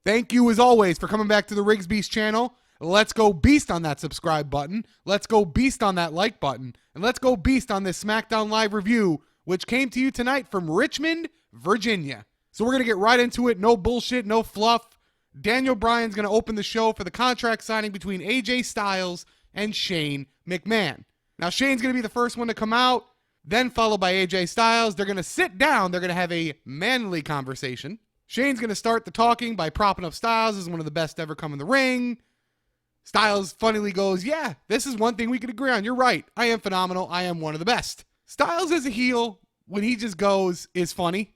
Thank you as always for coming back to the Riggsbeast channel. Let's go beast on that subscribe button. Let's go beast on that like button. And let's go beast on this Smackdown Live review, which came to you tonight from Richmond, Virginia. So we're going to get right into it. No bullshit, no fluff. Daniel Bryan's going to open the show for the contract signing between AJ Styles and Shane McMahon. Now, Shane's going to be the first one to come out, then followed by AJ Styles. They're going to sit down. They're going to have a manly conversation. Shane's going to start the talking by propping up Styles as one of the best ever come in the ring. Styles funnily goes, yeah, this is one thing we could agree on. You're right. I am phenomenal. I am one of the best. Styles as a heel, when he just goes, is funny.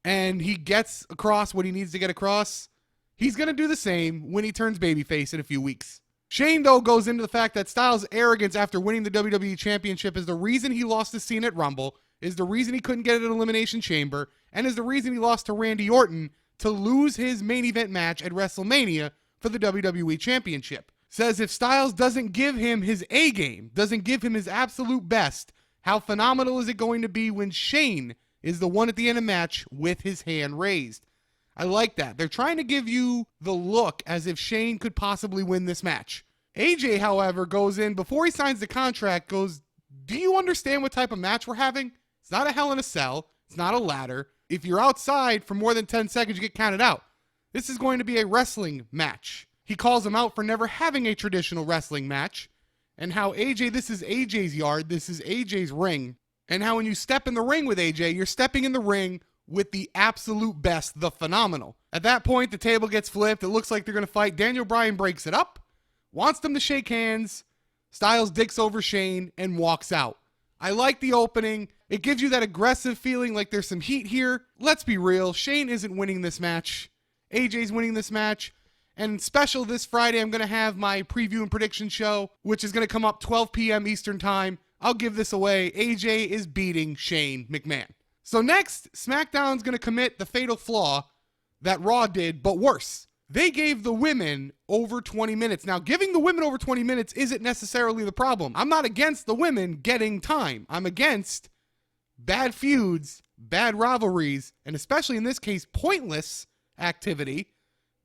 And he gets across what he needs to get across. He's going to do the same when he turns babyface in a few weeks. Shane, though, goes into the fact that Styles' arrogance after winning the WWE Championship is the reason he lost to Cena at Rumble, is the reason he couldn't get it at Elimination Chamber, and is the reason he lost to Randy Orton to lose his main event match at WrestleMania for the WWE Championship. Says if Styles doesn't give him his A game, doesn't give him his absolute best, how phenomenal is it going to be when Shane is the one at the end of the match with his hand raised? I like that. They're trying to give you the look as if Shane could possibly win this match. AJ, however, goes in before he signs the contract, goes, do you understand what type of match we're having? It's not a Hell in a Cell. It's not a ladder. If you're outside for more than 10 seconds, you get counted out. This is going to be a wrestling match. He calls him out for never having a traditional wrestling match, and how AJ, this is AJ's yard, this is AJ's ring, and how when you step in the ring with AJ, you're stepping in the ring with the absolute best, the phenomenal. At that point, the table gets flipped. It looks like they're going to fight. Daniel Bryan breaks it up, wants them to shake hands. Styles dicks over Shane and walks out. I like the opening. It gives you that aggressive feeling like there's some heat here. Let's be real. Shane isn't winning this match. AJ's winning this match. And special this Friday, I'm going to have my preview and prediction show, which is going to come up 12 p.m. Eastern time. I'll give this away. AJ is beating Shane McMahon. So next, SmackDown's going to commit the fatal flaw that Raw did, but worse. They gave the women over 20 minutes. Now, giving the women over 20 minutes isn't necessarily the problem. I'm not against the women getting time. I'm against bad feuds, bad rivalries, and especially in this case, pointless activity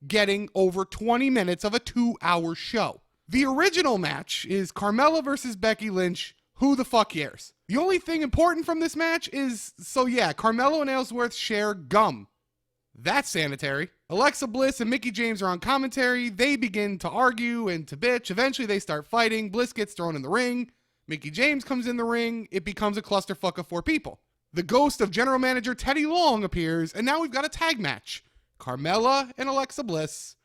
getting over 20 minutes of a 2-hour show. The original match is Carmella versus Becky Lynch. Who the fuck cares? The only thing important from this match is, so yeah, Carmelo and Ellsworth share gum. That's sanitary. Alexa Bliss and Mickie James are on commentary. They begin to argue and to bitch. Eventually they start fighting. Bliss gets thrown in the ring. Mickie James comes in the ring. It becomes a clusterfuck of 4 people. The ghost of general manager Teddy Long appears, and now we've got a tag match. Carmella and Alexa Bliss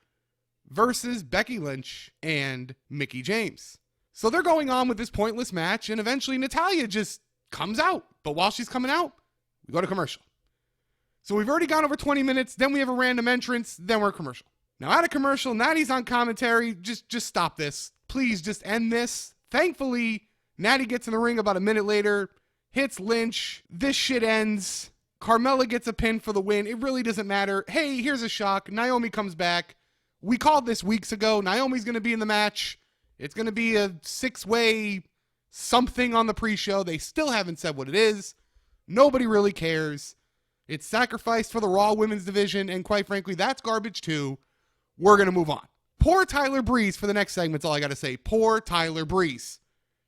versus Becky Lynch and Mickie James. So they're going on with this pointless match, and eventually Natalya just comes out. But while she's coming out, we go to commercial. So we've already gone over 20 minutes, then we have a random entrance, then we're commercial. Now at a commercial, Natty's on commentary. Just stop this. Please just end this. Thankfully, Natty gets in the ring about a minute later, hits Lynch. This shit ends. Carmella gets a pin for the win. It really doesn't matter. Hey, here's a shock. Naomi comes back. We called this weeks ago. Naomi's going to be in the match. It's going to be a 6-way something on the pre-show. They still haven't said what it is. Nobody really cares. It's sacrificed for the Raw Women's Division, and quite frankly, that's garbage too. We're going to move on. Poor Tyler Breeze for the next segment's all I got to say. Poor Tyler Breeze.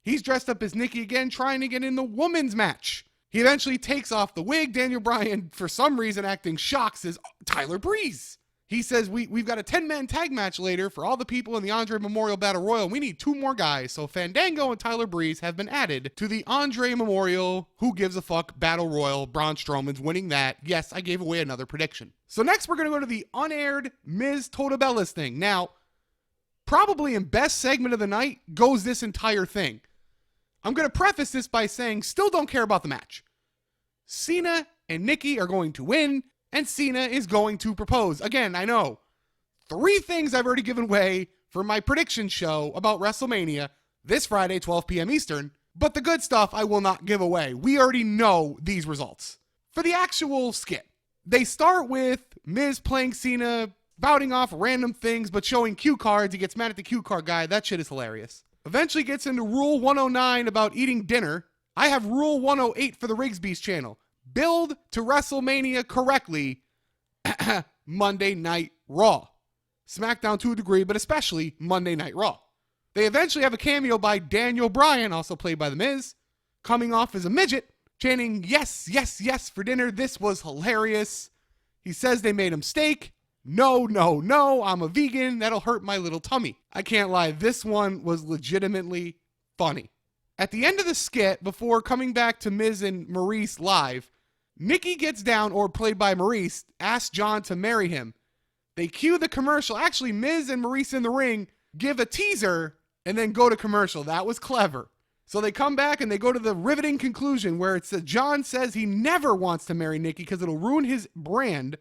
He's dressed up as Nikki again, trying to get in the women's match. He eventually takes off the wig. Daniel Bryan, for some reason, acting shocked, says, oh, Tyler Breeze. He says, we've got a 10-man tag match later for all the people in the Andre Memorial Battle Royal. We need 2 more guys. So Fandango and Tyler Breeze have been added to the Andre Memorial Who Gives a Fuck Battle Royal. Braun Strowman's winning that. Yes, I gave away another prediction. So next we're going to go to the unaired Miz Total Bellas thing. Now, probably in best segment of the night goes this entire thing. I'm going to preface this by saying, still don't care about the match. Cena and Nikki are going to win, and Cena is going to propose. Again, I know 3 things I've already given away for my prediction show about WrestleMania this Friday, 12 p.m. Eastern, but the good stuff I will not give away. We already know these results. For the actual skit, they start with Miz playing Cena, spouting off random things, but showing cue cards. He gets mad at the cue card guy. That shit is hilarious. Eventually gets into Rule 109 about eating dinner. I have Rule 108 for the Riggsbeast channel. Build to WrestleMania correctly Monday Night Raw. SmackDown to a degree, but especially Monday Night Raw. They eventually have a cameo by Daniel Bryan, also played by The Miz, coming off as a midget, chanting, "Yes, yes, yes" for dinner. This was hilarious. He says they made a mistake. No, no, no, I'm a vegan. That'll hurt my little tummy. I can't lie. This one was legitimately funny. At the end of the skit, before coming back to Miz and Maurice live, Nikki gets down, or played by Maurice, asks John to marry him. They cue the commercial. Actually, Miz and Maurice in the ring give a teaser and then go to commercial. That was clever. So they come back and they go to the riveting conclusion where it's that John says he never wants to marry Nikki because it'll ruin his brand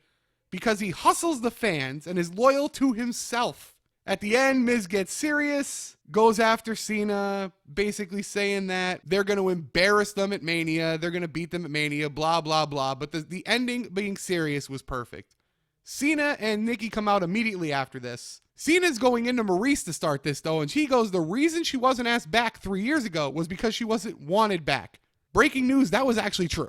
because he hustles the fans and is loyal to himself. At the end, Miz gets serious, goes after Cena, basically saying that they're going to embarrass them at Mania, they're going to beat them at Mania, blah, blah, blah. But the ending being serious was perfect. Cena and Nikki come out immediately after this. Cena's going into Maurice to start this, though, and she goes, the reason she wasn't asked back 3 years ago was because she wasn't wanted back. Breaking news, that was actually true.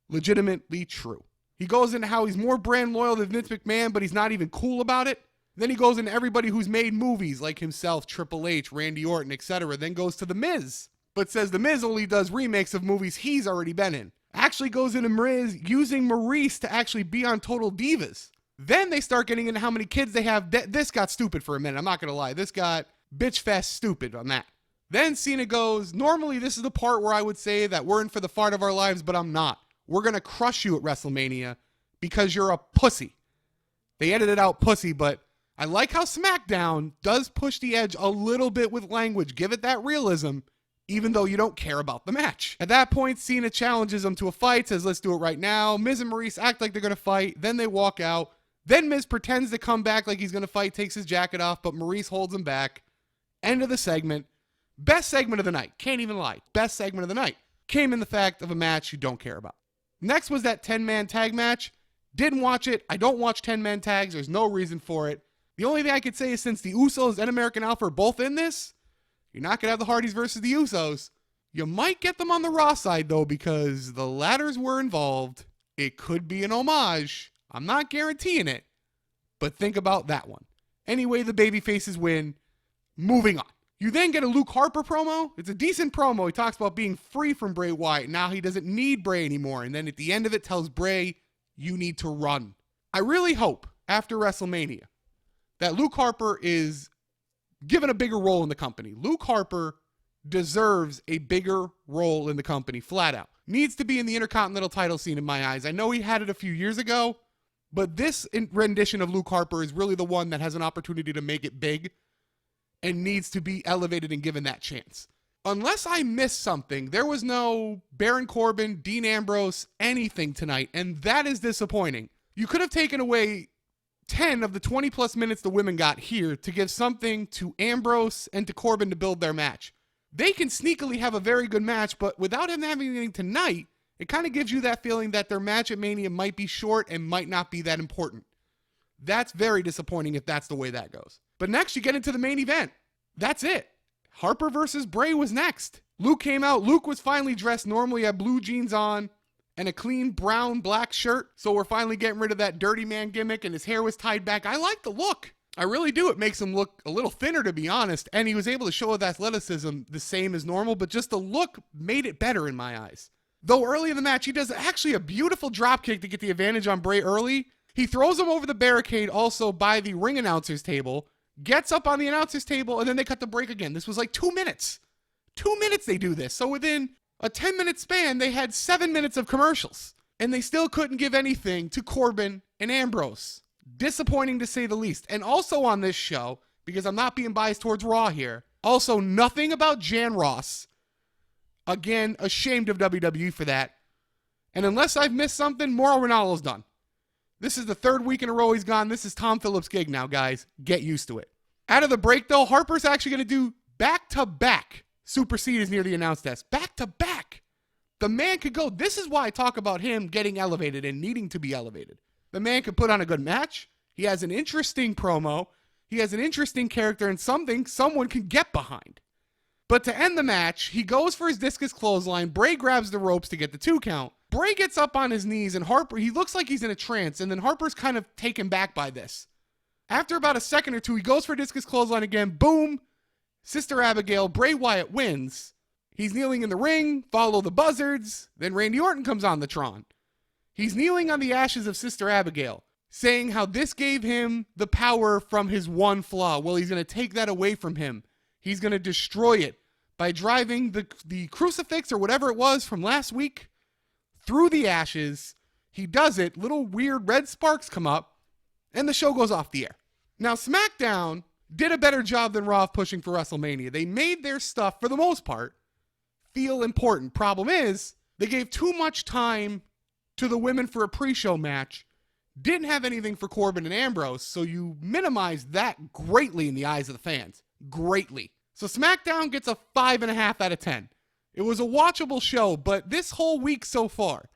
Legitimately true. He goes into how he's more brand loyal than Vince McMahon, but he's not even cool about it. Then he goes into everybody who's made movies, like himself, Triple H, Randy Orton, etc. Then goes to The Miz, but says The Miz only does remakes of movies he's already been in. Actually goes into Miz using Maurice to actually be on Total Divas. Then they start getting into how many kids they have. This got stupid for a minute, I'm not going to lie. This got bitch fest stupid on that. Then Cena goes, normally this is the part where I would say that we're in for the fart of our lives, but I'm not. We're going to crush you at WrestleMania because you're a pussy. They edited out pussy, but I like how SmackDown does push the edge a little bit with language. Give it that realism, even though you don't care about the match. At that point, Cena challenges him to a fight, says, let's do it right now. Miz and Maurice act like they're going to fight. Then they walk out. Then Miz pretends to come back like he's going to fight, takes his jacket off, but Maurice holds him back. End of the segment. Best segment of the night. Can't even lie. Best segment of the night. Came in the fact of a match you don't care about. Next was that 10-man tag match. Didn't watch it. I don't watch 10-man tags. There's no reason for it. The only thing I could say is since the Usos and American Alpha are both in this, you're not going to have the Hardys versus the Usos. You might get them on the Raw side, though, because the ladders were involved. It could be an homage. I'm not guaranteeing it, but think about that one. Anyway, the babyfaces win. Moving on. You then get a Luke Harper promo. It's a decent promo. He talks about being free from Bray Wyatt. Now he doesn't need Bray anymore. And then at the end of it tells Bray, you need to run. I really hope after WrestleMania that Luke Harper is given a bigger role in the company. Luke Harper deserves a bigger role in the company, flat out. Needs to be in the Intercontinental title scene in my eyes. I know he had it a few years ago, but this rendition of Luke Harper is really the one that has an opportunity to make it big and needs to be elevated and given that chance. Unless I missed something, there was no Baron Corbin, Dean Ambrose, anything tonight, and that is disappointing. You could have taken away 10 of the 20 plus minutes the women got here to give something to Ambrose and to Corbin to build their match. They can sneakily have a very good match, but without him having anything tonight, it kind of gives you that feeling that their match at Mania might be short and might not be that important. That's very disappointing if that's the way that goes. But next you get into the main event. That's it. Harper versus Bray was next. Luke came out. Luke was finally dressed normally, had blue jeans on and a clean brown black shirt. So we're finally getting rid of that dirty man gimmick and his hair was tied back. I like the look. I really do. It makes him look a little thinner, to be honest. And he was able to show his athleticism the same as normal, but just the look made it better in my eyes. Though early in the match, he does actually a beautiful drop kick to get the advantage on Bray early. He throws him over the barricade also by the ring announcer's table, gets up on the announcer's table, and then they cut the break again. This was like 2 minutes. 2 minutes they do this. So within a 10-minute span, they had 7 minutes of commercials. And they still couldn't give anything to Corbin and Ambrose. Disappointing to say the least. And also on this show, because I'm not being biased towards Raw here, also nothing about Jan Ross. Again, ashamed of WWE for that. And unless I've missed something, Mauro Ranallo's done. This is the third week in a row he's gone. This is Tom Phillips' gig now, guys. Get used to it. Out of the break, though, Harper's actually going to do back-to-back Super Cedars near the announce desk. Back-to-back. The man could go. This is why I talk about him getting elevated and needing to be elevated. The man could put on a good match. He has an interesting promo. He has an interesting character and something someone can get behind. But to end the match, he goes for his discus clothesline. Bray grabs the ropes to get the 2 count. Bray gets up on his knees and Harper, he looks like he's in a trance, and then Harper's kind of taken back by this. After about a second or two, he goes for a discus clothesline again. Boom. Sister Abigail, Bray Wyatt wins. He's kneeling in the ring. Follow the buzzards. Then Randy Orton comes on the Tron. He's kneeling on the ashes of Sister Abigail, saying how this gave him the power from his one flaw. Well, he's going to take that away from him. He's going to destroy it by driving the crucifix or whatever it was from last week through the ashes. He does it. Little weird red sparks come up, and the show goes off the air. Now, SmackDown did a better job than Raw of pushing for WrestleMania. They made their stuff, for the most part, feel important. Problem is, they gave too much time to the women for a pre-show match, didn't have anything for Corbin and Ambrose, so you minimized that greatly in the eyes of the fans. Greatly. So SmackDown gets a 5.5 out of 10. It was a watchable show, but this whole week so far,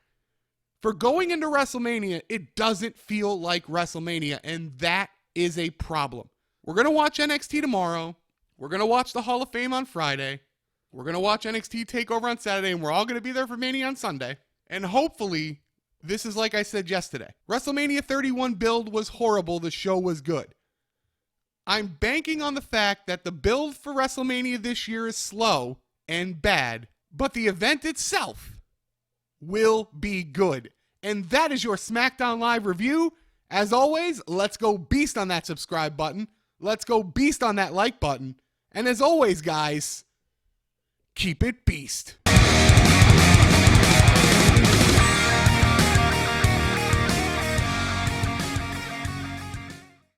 for going into WrestleMania, it doesn't feel like WrestleMania, and that is a problem. We're going to watch NXT tomorrow. We're going to watch the Hall of Fame on Friday. We're going to watch NXT TakeOver on Saturday, and we're all going to be there for Mania on Sunday. And hopefully, this is like I said yesterday. WrestleMania 31 build was horrible. The show was good. I'm banking on the fact that the build for WrestleMania this year is slow and bad, but the event itself will be good. And that is your SmackDown Live review. As always, let's go beast on that subscribe button. Let's go beast on that like button. And as always, guys, keep it beast.